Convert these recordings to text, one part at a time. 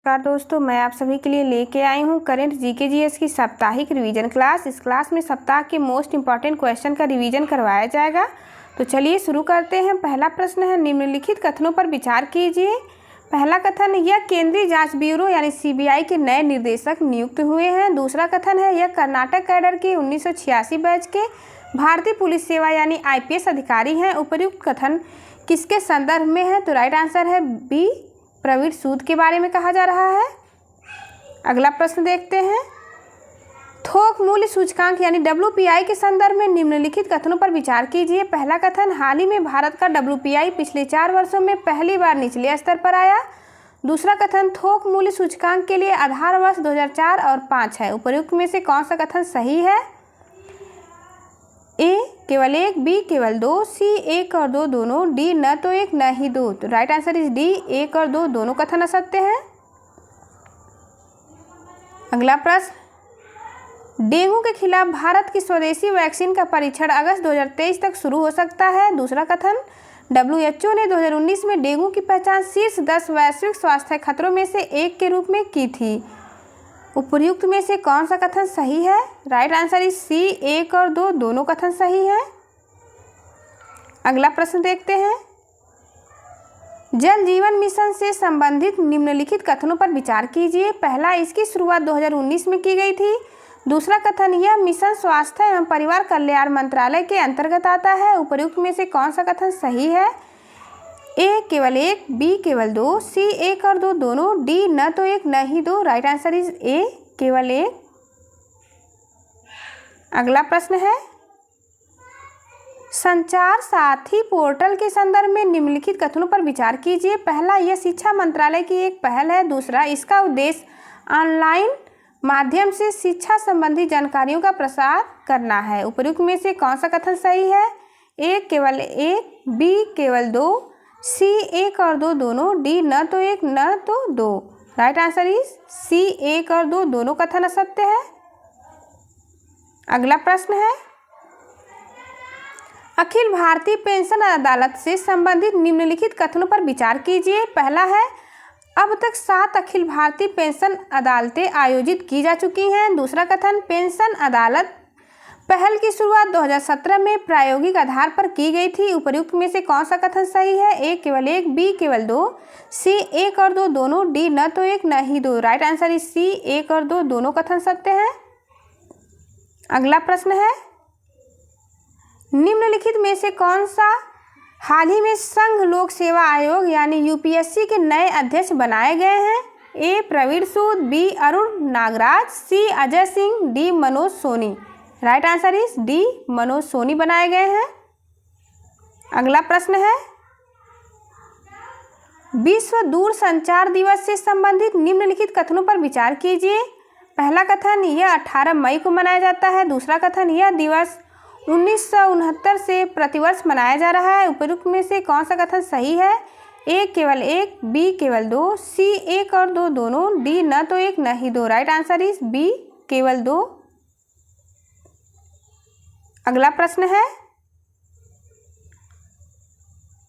नमस्कार दोस्तों, मैं आप सभी के लिए लेके आई हूँ करेंट जीके जीएस की साप्ताहिक रिवीजन क्लास। इस क्लास में सप्ताह के मोस्ट इंपॉर्टेंट क्वेश्चन का रिवीजन करवाया जाएगा। तो चलिए शुरू करते हैं। पहला प्रश्न है, निम्नलिखित कथनों पर विचार कीजिए। पहला कथन, यह केंद्रीय जांच ब्यूरो यानी सीबीआई के नए निर्देशक नियुक्त हुए हैं। दूसरा कथन है, यह कर्नाटक कैडर के 1986 बैच के भारतीय पुलिस सेवा यानी आईपीएस अधिकारी हैं। उपर्युक्त कथन किसके संदर्भ में है? तो राइट आंसर है बी, प्रवीण सूद के बारे में कहा जा रहा है। अगला प्रश्न देखते हैं, थोक मूल्य सूचकांक यानी डब्ल्यूपीआई के संदर्भ में निम्नलिखित कथनों पर विचार कीजिए। पहला कथन, हाल ही में भारत का डब्ल्यूपीआई पिछले 4 वर्षों में पहली बार निचले स्तर पर आया। दूसरा कथन, थोक मूल्य सूचकांक के लिए आधार वर्ष 2004 और 5 है। उपर्युक्त में से कौन सा कथन सही है? ए केवल 1, बी केवल 2, सी 1 और 2 दोनों, डी न तो 1 न ही 2। तो राइट आंसर इज डी, 1 और 2 दोनों कथन असत्य हैं। अगला प्रश्न, डेंगू के खिलाफ भारत की स्वदेशी वैक्सीन का परीक्षण अगस्त 2023 तक शुरू हो सकता है। दूसरा कथन, डब्ल्यूएचओ ने 2019 में डेंगू की पहचान शीर्ष 10 वैश्विक स्वास्थ्य खतरों में से एक के रूप में की थी। उपर्युक्त में से कौन सा कथन सही है? राइट आंसर इज सी, 1 और 2 दोनों कथन सही है। अगला प्रश्न देखते हैं, जल जीवन मिशन से संबंधित निम्नलिखित कथनों पर विचार कीजिए। पहला, इसकी शुरुआत 2019 में की गई थी। दूसरा कथन, यह मिशन स्वास्थ्य एवं परिवार कल्याण मंत्रालय के अंतर्गत आता है। उपर्युक्त में से कौन सा कथन सही है? ए केवल 1, बी केवल 2, सी 1 और 2 दोनों, डी न तो 1 न ही 2। राइट आंसर इज ए, केवल 1। अगला प्रश्न है, संचार साथी पोर्टल के संदर्भ में निम्नलिखित कथनों पर विचार कीजिए। पहला, यह शिक्षा मंत्रालय की एक पहल है। दूसरा, इसका उद्देश्य ऑनलाइन माध्यम से शिक्षा संबंधी जानकारियों का प्रसार करना है। उपर्युक्त में से कौन सा कथन सही है? ए केवल 1, बी केवल 2, सी 1 और 2 दोनों, डी न तो 1 न तो 2। राइट आंसर इज सी, 1 और 2 दोनों कथन असत्य है। अगला प्रश्न है, अखिल भारतीय पेंशन अदालत से संबंधित निम्नलिखित कथनों पर विचार कीजिए। पहला है, अब तक 7 अखिल भारतीय पेंशन अदालतें आयोजित की जा चुकी हैं। दूसरा कथन, पेंशन अदालत पहल की शुरुआत 2017 में प्रायोगिक आधार पर की गई थी। उपर्युक्त में से कौन सा कथन सही है? ए केवल 1, बी केवल 2, सी 1 और 2 दोनों, डी न तो 1 न ही 2। राइट आंसर इज सी, 1 और 2 दोनों कथन सत्य हैं। अगला प्रश्न है, निम्नलिखित में से कौन सा हाल ही में संघ लोक सेवा आयोग यानी यूपीएससी के नए अध्यक्ष बनाए गए हैं? A Praveen Sood, B Arun Nagaraj, C Ajay Singh, D Manoj Soni. Right answer is D, Manoj Soni बनाए गए हैं। अगला प्रश्न है, विश्व दूरसंचार दिवस से संबंधित निम्नलिखित कथनों पर विचार कीजिए। पहला कथन, यह 18 मई को मनाया जाता है। दूसरा कथन, यह दिवस 1969 से प्रतिवर्ष मनाया जा रहा है। उपर्युक्त में से कौन सा कथन सही है? ए केवल 1, बी केवल 2, सी 1 और 2 दोनों, डी न तो 1 न ही 2। राइट आंसर इज बी, केवल 2। अगला प्रश्न है,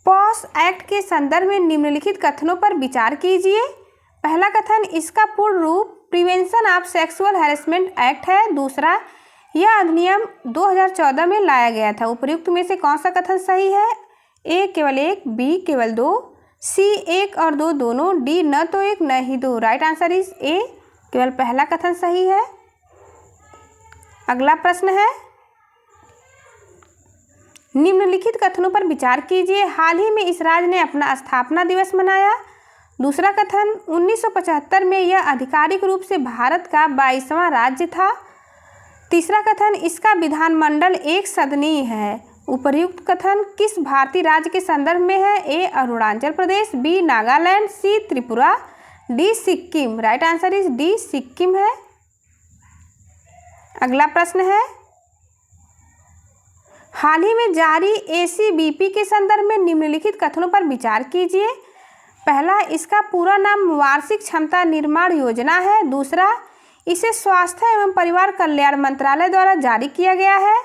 पॉस एक्ट के संदर्भ में निम्नलिखित कथनों पर विचार कीजिए। पहला कथन, इसका पूर्ण रूप prevention of sexual harassment act है। दूसरा, यह अधिनियम 2014 में लाया गया था। उपर्युक्त में से कौन सा कथन सही है? ए केवल 1, बी केवल 2, सी 1 और 2 दोनों, डी न तो 1 न ही 2। राइट आंसर इज ए, केवल पहला कथन सही है। अगला प्रश्न है, निम्नलिखित कथनों पर विचार कीजिए। हाल ही में इस राज्य ने अपना स्थापना दिवस मनाया। दूसरा कथन, 1975 में यह आधिकारिक रूप से भारत का 22वां राज्य था। तीसरा कथन, इसका विधानमंडल एक सदनीय है। उपर्युक्त कथन किस भारतीय राज्य के संदर्भ में है? A Arunachal Pradesh, B Nagaland, C Tripura, D Sikkim. Right answer is D, Sikkim है। अगला प्रश्न है, हाल ही में जारी एसीबीपी के संदर्भ में निम्नलिखित कथनों पर विचार कीजिए। पहला, इसका पूरा नाम वार्षिक क्षमता निर्माण योजना है। दूसरा, इसे स्वास्थ्य एवं परिवार कल्याण मंत्रालय द्वारा जारी किया गया है।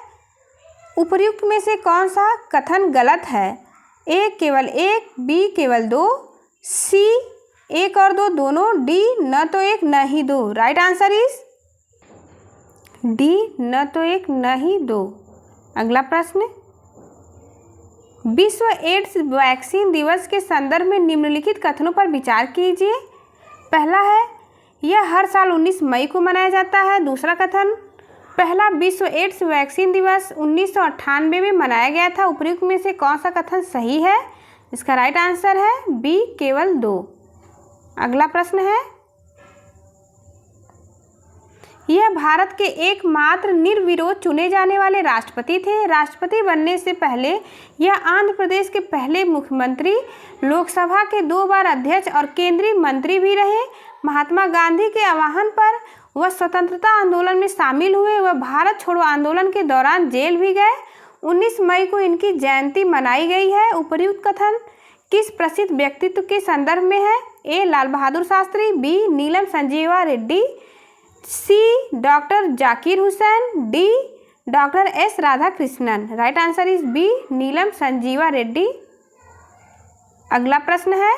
उपर्युक्त में से कौन सा कथन गलत है? ए केवल 1, बी केवल 2, सी एक और दो दोनों, डी न तो एक न ही दो। राइट आंसर इज डी न तो एक न ही दो। अगला प्रश्न, विश्व एड्स वैक्सीन दिवस के संदर्भ में निम्नलिखित कथनों पर विचार कीजिए। पहला है, यह हर साल 19 मई को मनाया जाता है। दूसरा कथन, पहला विश्व एड्स वैक्सीन दिवस 1998 में मनाया गया था। उपयुक्त में से कौन सा कथन सही है? इसका राइट आंसर है बी, केवल 2। अगला प्रश्न है, यह भारत के एकमात्र निर्विरोध चुने जाने वाले राष्ट्रपति थे। राष्ट्रपति बनने से पहले यह आंध्र प्रदेश के पहले मुख्यमंत्री, लोकसभा के 2 बार अध्यक्ष और केंद्रीय मंत्री भी रहे। महात्मा गांधी के आह्वान पर वह स्वतंत्रता आंदोलन में शामिल हुए। वह भारत छोड़ो आंदोलन के दौरान जेल भी गए। 19 मई को इनकी जयंती मनाई गई है। उपर्युक्त कथन किस प्रसिद्ध व्यक्तित्व के संदर्भ में है? A, Lal Bahadur Shastri, B, Neelam Sanjiva Reddy, C, doctor Zakir Hussain, D, doctor S Radhakrishnan. Right answer is B, Neelam Sanjiva Reddy. अगला प्रश्न है,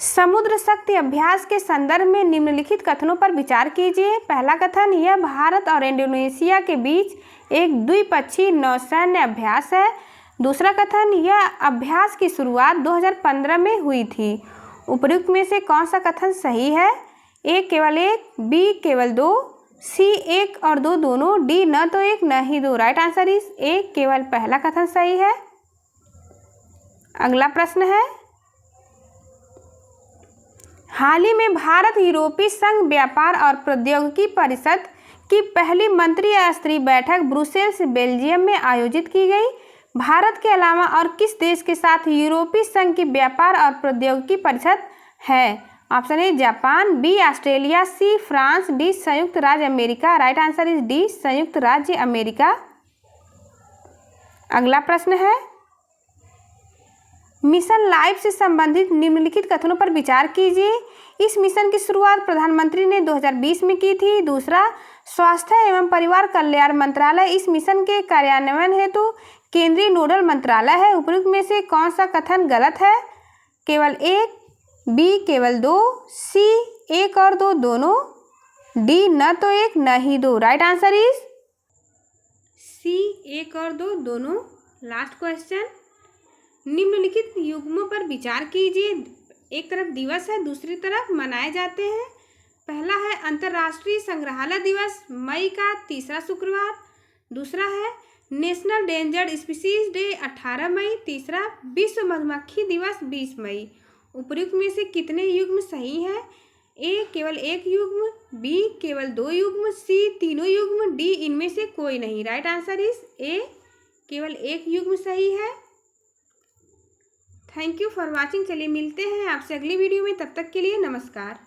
समुद्र शक्ति अभ्यास के संदर्भ में निम्नलिखित कथनों पर विचार कीजिए। पहला कथन, यह भारत और इंडोनेशिया के बीच एक द्विपक्षीय नौसैन्य अभ्यास है। दूसरा कथन, यह अभ्यास की शुरुआत 2015 में हुई थी। उपयुक्त में से कौन सा कथन सही है? ए, केवल 1, बी, केवल 2, सी, 1 और 2 दोनों, डी, न तो एक न ही दो। राइट आंसर इज ए, केवल पहला कथन सही है। अगला प्रश्न है, हाल ही में भारत यूरोपीय संघ व्यापार और प्रौद्योगिकी परिषद की पहली मंत्री स्तरीय बैठक ब्रुसेल्स, बेल्जियम में आयोजित की गई। भारत के अलावा और किस देश के साथ यूरोपीय संघ की व्यापार और प्रौद्योगिकी परिषद है? Option A, Japan, B, Australia, C, France, D, संयुक्त राज्य अमेरिका। राइट आंसर इज डी, संयुक्त राज्य अमेरिका। अगला प्रश्न है, मिशन लाइफ से संबंधित निम्नलिखित कथनों पर विचार कीजिए। इस मिशन की शुरुआत प्रधानमंत्री ने 2020 में की थी। दूसरा, स्वास्थ्य एवं परिवार कल्याण मंत्रालय इस मिशन के कार्यान्वयन हेतु केंद्रीय नोडल मंत्रालय है। उपयुक्त में से कौन सा कथन गलत है? केवल 1, बी, केवल 2, सी, 1 और 2 दोनों, डी, न तो एक न ही दो। राइट आंसर इज सी, 1 और 2 दोनों। लास्ट क्वेश्चन, निम्नलिखित युग्मों पर विचार कीजिए। एक तरफ दिवस है, दूसरी तरफ मनाए जाते हैं। पहला है अंतर्राष्ट्रीय संग्रहालय दिवस, मई का तीसरा शुक्रवार। दूसरा है नेशनल डेंजर्ड स्पीसीज डे, 18 मई। तीसरा विश्व मधुमक्खी दिवस, 20 मई। उपयुक्त में से कितने युग्म सही हैं? ए, केवल 1 युग्म, बी, केवल 2 युग्म, सी, तीनों युग्म, डी, इनमें से कोई नहीं। राइट आंसर इज ए, केवल 1 युग्म सही है। Thank you for watching. चलिए मिलते हैं आपसे अगली वीडियो में, तब तक के लिए नमस्कार।